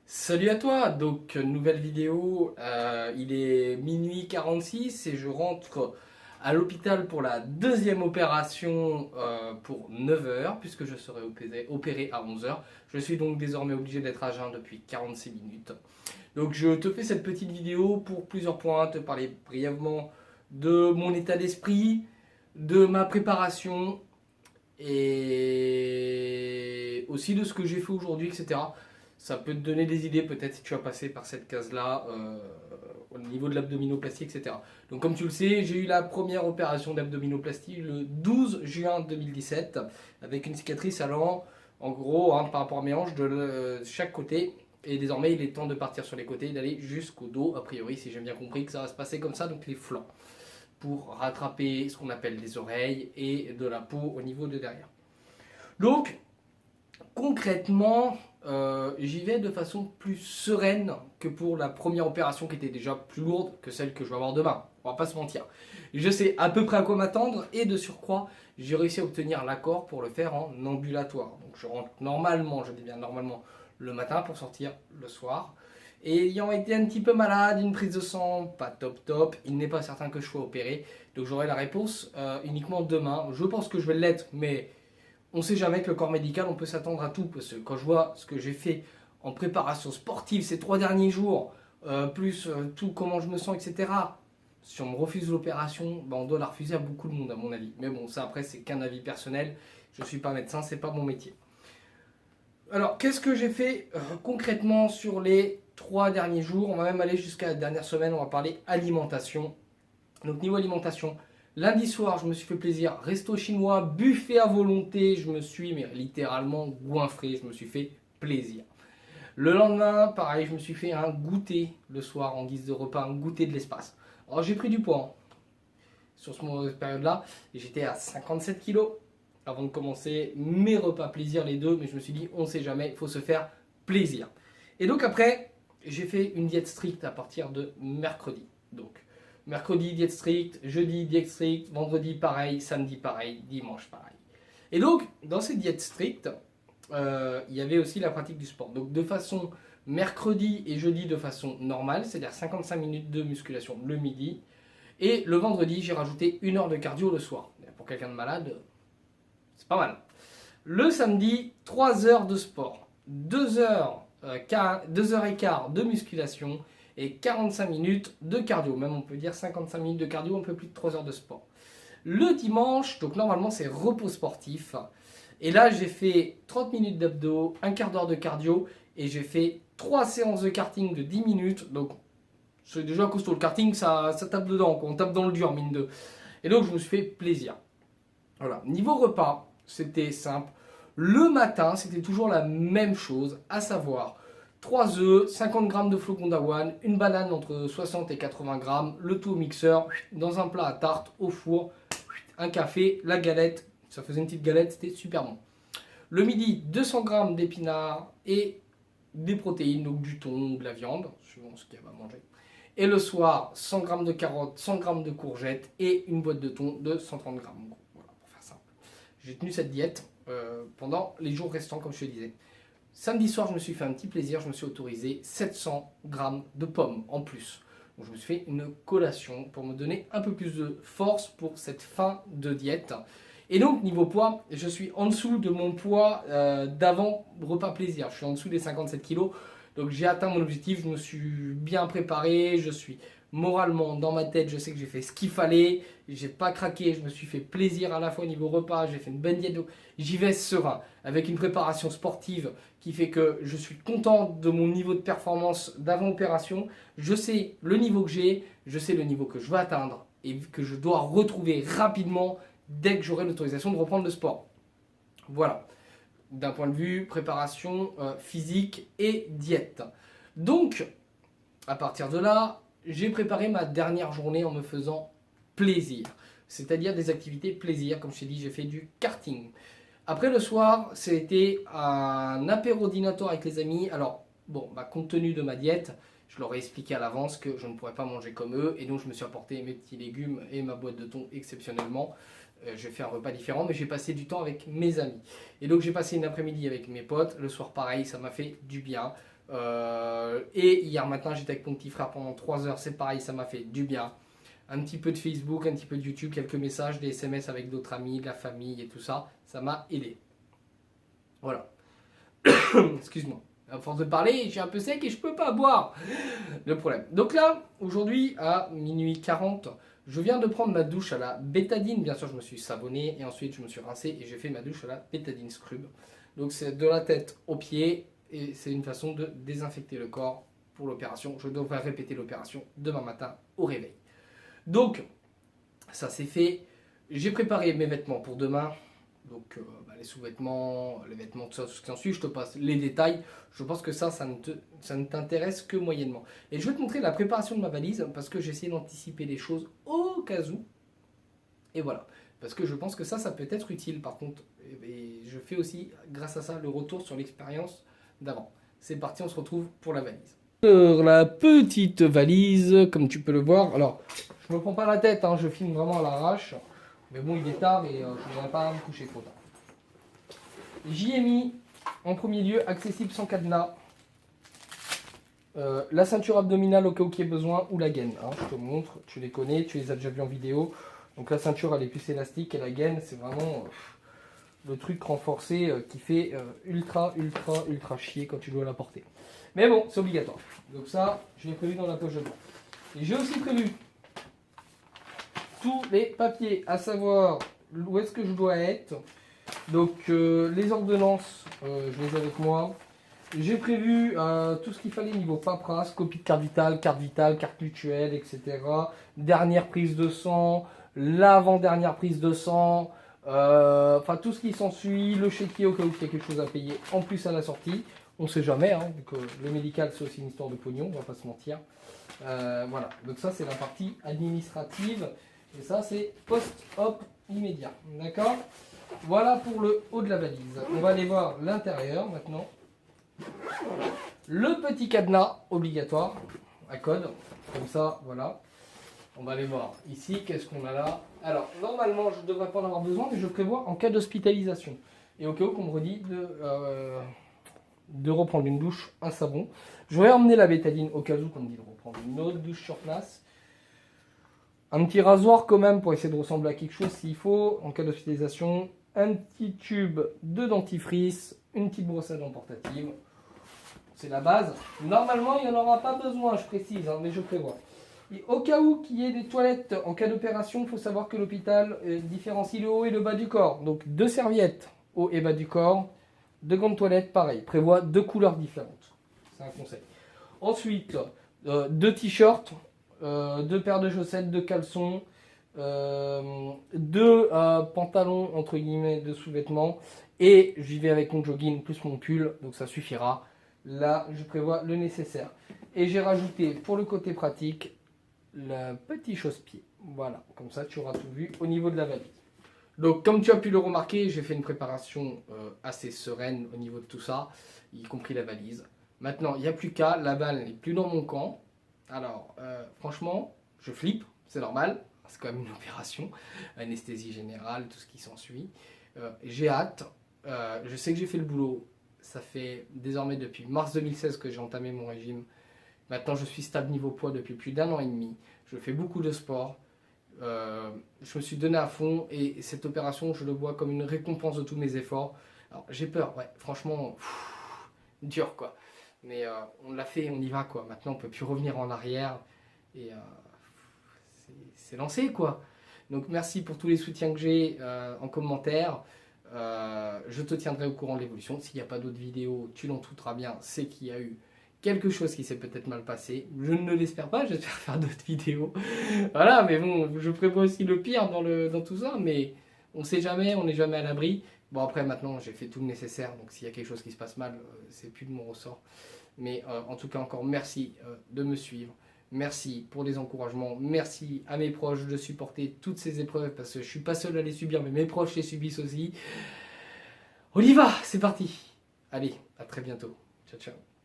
Salut à toi, donc nouvelle vidéo, il est minuit 46 et je rentre à l'hôpital pour la deuxième opération pour 9 heures puisque je serai opéré à 11 heures. Je suis donc désormais obligé d'être à jeun depuis 46 minutes. Donc je te fais cette petite vidéo pour plusieurs points, te parler brièvement de mon état d'esprit, de ma préparation et aussi de ce que j'ai fait aujourd'hui, etc. Ça peut te donner des idées peut-être si tu as passé par cette case-là au niveau de l'abdominoplastie, etc. Donc comme tu le sais, j'ai eu la première opération d'abdominoplastie le 12 juin 2017 avec une cicatrice allant en gros par rapport à mes hanches de chaque côté. Et désormais, il est temps de partir sur les côtés et d'aller jusqu'au dos, a priori, si j'ai bien compris que ça va se passer comme ça, donc les flancs, pour rattraper ce qu'on appelle les oreilles et de la peau au niveau de derrière. Donc, concrètement, j'y vais de façon plus sereine que pour la première opération qui était déjà plus lourde que celle que je vais avoir demain. On va pas se mentir. Je sais à peu près à quoi m'attendre et de surcroît, j'ai réussi à obtenir l'accord pour le faire en ambulatoire. Donc je rentre normalement, je dis bien normalement, le matin pour sortir le soir. Et ayant été un petit peu malade, une prise de sang pas top top, il n'est pas certain que je sois opéré. Donc j'aurai la réponse uniquement demain. Je pense que je vais l'être, mais on ne sait jamais que le corps médical, on peut s'attendre à tout. Parce que quand je vois ce que j'ai fait en préparation sportive ces 3 derniers jours, plus tout comment je me sens, etc. Si on me refuse l'opération, on doit la refuser à beaucoup de monde, à mon avis. Mais bon, ça après, c'est qu'un avis personnel. Je ne suis pas médecin, c'est pas mon métier. Alors, qu'est-ce que j'ai fait concrètement sur les 3 derniers jours? On va même aller jusqu'à la dernière semaine, on va parler alimentation. Donc, niveau alimentation, lundi soir, je me suis fait plaisir, resto chinois, buffet à volonté, je me suis mais littéralement goinfré, je me suis fait plaisir. Le lendemain, pareil, je me suis fait un goûter le soir en guise de repas, un goûter de l'espace. Alors, j'ai pris du poids sur cette période-là, et j'étais à 57 kilos avant de commencer mes repas plaisir les deux, mais je me suis dit, on ne sait jamais, il faut se faire plaisir. Et donc après, j'ai fait une diète stricte à partir de mercredi. Donc, mercredi, diète stricte, jeudi, diète stricte, vendredi, pareil, samedi, pareil, dimanche, pareil. Et donc, dans ces diètes strictes, il y avait aussi la pratique du sport. Donc, de façon mercredi et jeudi de façon normale, c'est-à-dire 55 minutes de musculation le midi. Et le vendredi, j'ai rajouté 1 heure de cardio le soir. Pour quelqu'un de malade, c'est pas mal. Le samedi, 3 heures de sport, 2 heures, 2 heures et quart de musculation et 45 minutes de cardio. Même on peut dire 55 minutes de cardio, un peu plus de 3 heures de sport. Le dimanche, donc normalement c'est repos sportif. Et là j'ai fait 30 minutes d'abdos, un quart d'heure de cardio et j'ai fait 3 séances de karting de 10 minutes. Donc c'est déjà costaud, le karting ça tape dedans, quoi. On tape dans le dur mine de. Et donc je me suis fait plaisir. Voilà, niveau repas, c'était simple. Le matin, c'était toujours la même chose, à savoir 3 œufs, 50 grammes de flocons d'avoine, une banane entre 60 et 80 grammes, le tout au mixeur, dans un plat à tarte, au four, un café, la galette, ça faisait une petite galette, c'était super bon. Le midi, 200 grammes d'épinards et des protéines, donc du thon, de la viande, suivant ce qu'il y a à manger. Et le soir, 100 grammes de carottes, 100 grammes de courgettes et une boîte de thon de 130 grammes. Voilà, pour faire simple. J'ai tenu cette diète pendant les jours restants, comme je te disais. Samedi soir, je me suis fait un petit plaisir, je me suis autorisé 700 grammes de pommes en plus. Donc je me suis fait une collation pour me donner un peu plus de force pour cette fin de diète. Et donc niveau poids, je suis en dessous de mon poids d'avant repas plaisir. Je suis en dessous des 57 kilos. Donc j'ai atteint mon objectif, je me suis bien préparé, je suis moralement dans ma tête, je sais que j'ai fait ce qu'il fallait, j'ai pas craqué, je me suis fait plaisir à la fois au niveau repas, j'ai fait une bonne diète, donc j'y vais serein, avec une préparation sportive qui fait que je suis content de mon niveau de performance d'avant-opération, je sais le niveau que j'ai, je sais le niveau que je veux atteindre et que je dois retrouver rapidement dès que j'aurai l'autorisation de reprendre le sport. Voilà, d'un point de vue préparation physique et diète. Donc, à partir de là, j'ai préparé ma dernière journée en me faisant plaisir. C'est-à-dire des activités plaisir. Comme je t'ai dit, j'ai fait du karting. Après le soir, c'était un apéro dînatoire avec les amis. Alors, bon, compte tenu de ma diète, je leur ai expliqué à l'avance que je ne pourrais pas manger comme eux. Et donc, je me suis apporté mes petits légumes et ma boîte de thon exceptionnellement. J'ai fait un repas différent, mais j'ai passé du temps avec mes amis. Et donc, j'ai passé une après-midi avec mes potes. Le soir, pareil, ça m'a fait du bien. Et hier matin, j'étais avec mon petit frère pendant 3 heures. C'est pareil, ça m'a fait du bien. Un petit peu de Facebook, un petit peu de YouTube, quelques messages, des SMS avec d'autres amis, de la famille et tout ça. Ça m'a aidé. Voilà. Excuse-moi. À force de parler, je suis un peu sec et je peux pas boire. Le problème. Donc là, aujourd'hui, à minuit 40, je viens de prendre ma douche à la bétadine. Bien sûr, je me suis savonné et ensuite je me suis rincé et j'ai fait ma douche à la bétadine scrub. Donc c'est de la tête aux pieds et c'est une façon de désinfecter le corps pour l'opération. Je devrais répéter l'opération demain matin au réveil. Donc, ça c'est fait. J'ai préparé mes vêtements pour demain. Donc les sous-vêtements, les vêtements, tout ça, tout ce qui en suit, je te passe les détails. Je pense que ça ne t'intéresse que moyennement. Et je vais te montrer la préparation de ma valise parce que j'ai essayé d'anticiper les choses au cas où. Et voilà. Parce que je pense que ça peut être utile par contre. Et je fais aussi, grâce à ça, le retour sur l'expérience d'avant. C'est parti, on se retrouve pour la valise. La petite valise, comme tu peux le voir. Alors, je ne me prends pas la tête, hein, je filme vraiment à l'arrache. Mais bon, il est tard et je ne voudrais pas me coucher trop tard. J'y ai mis, en premier lieu, accessible sans cadenas. La ceinture abdominale au cas où il y ait besoin, ou la gaine. Hein, je te montre, tu les connais, tu les as déjà vus en vidéo. Donc la ceinture, elle est plus élastique et la gaine, c'est vraiment le truc renforcé qui fait ultra chier quand tu dois la porter. Mais bon, c'est obligatoire. Donc ça, je l'ai prévu dans la poche de droite. Et j'ai aussi prévu tous les papiers, à savoir où est-ce que je dois être. Donc les ordonnances, je les ai avec moi. J'ai prévu tout ce qu'il fallait niveau paperasse, copie de carte vitale, carte mutuelle, etc. Dernière prise de sang, l'avant-dernière prise de sang, enfin tout ce qui s'ensuit, le chéquier au cas où il y a quelque chose à payer en plus à la sortie. On ne sait jamais, hein, donc, le médical c'est aussi une histoire de pognon, on va pas se mentir. Voilà, donc ça c'est la partie administrative. Et ça, c'est post-op immédiat. D'accord? Voilà pour le haut de la valise. On va aller voir l'intérieur maintenant. Le petit cadenas obligatoire à code. Comme ça, voilà. On va aller voir ici. Qu'est-ce qu'on a là? Alors, normalement, je ne devrais pas en avoir besoin, mais je prévois en cas d'hospitalisation. Et au cas où qu'on me redit de reprendre une douche, un savon. Je vais emmener la bétadine au cas où qu'on me dit de reprendre une autre douche sur place. Un petit rasoir quand même pour essayer de ressembler à quelque chose s'il faut, en cas d'hospitalisation. Un petit tube de dentifrice, une petite brosse à dents portative. C'est la base. Normalement, il n'y en aura pas besoin, je précise, hein, mais je prévois. Et au cas où qu'il y ait des toilettes en cas d'opération, il faut savoir que l'hôpital différencie le haut et le bas du corps. Donc 2 serviettes, haut et bas du corps. 2 gants de toilette, pareil. Prévoit 2 couleurs différentes. C'est un conseil. Ensuite, 2 t-shirts. 2 paires de chaussettes, 2 caleçons, 2 pantalons entre guillemets de sous-vêtements et j'y vais avec mon jogging plus mon pull, donc ça suffira. Là, je prévois le nécessaire. Et j'ai rajouté pour le côté pratique le petit chausse-pied. Voilà, comme ça tu auras tout vu au niveau de la valise. Donc comme tu as pu le remarquer, j'ai fait une préparation assez sereine au niveau de tout ça, y compris la valise. Maintenant, il n'y a plus qu'à, la balle n'est plus dans mon camp. Alors, franchement, je flippe, c'est normal, c'est quand même une opération, anesthésie générale, tout ce qui s'ensuit. J'ai hâte, je sais que j'ai fait le boulot, ça fait désormais depuis mars 2016 que j'ai entamé mon régime. Maintenant, je suis stable niveau poids depuis plus d'1 an et demi, je fais beaucoup de sport, je me suis donné à fond et cette opération, je le vois comme une récompense de tous mes efforts. Alors, j'ai peur, ouais, franchement, dur quoi. Mais on l'a fait, on y va quoi. Maintenant, on ne peut plus revenir en arrière. Et c'est lancé quoi. Donc merci pour tous les soutiens que j'ai en commentaire. Je te tiendrai au courant de l'évolution. S'il n'y a pas d'autres vidéos, tu l'en douteras bien. C'est qu'il y a eu quelque chose qui s'est peut-être mal passé. Je ne l'espère pas, j'espère faire d'autres vidéos. Voilà, mais bon, je prévois aussi le pire dans tout ça. Mais on ne sait jamais, on n'est jamais à l'abri. Bon après maintenant j'ai fait tout le nécessaire, donc s'il y a quelque chose qui se passe mal, c'est plus de mon ressort. Mais en tout cas encore merci de me suivre, merci pour les encouragements, merci à mes proches de supporter toutes ces épreuves parce que je suis pas seul à les subir, mais mes proches les subissent aussi. On y va, c'est parti. Allez, à très bientôt. Ciao ciao.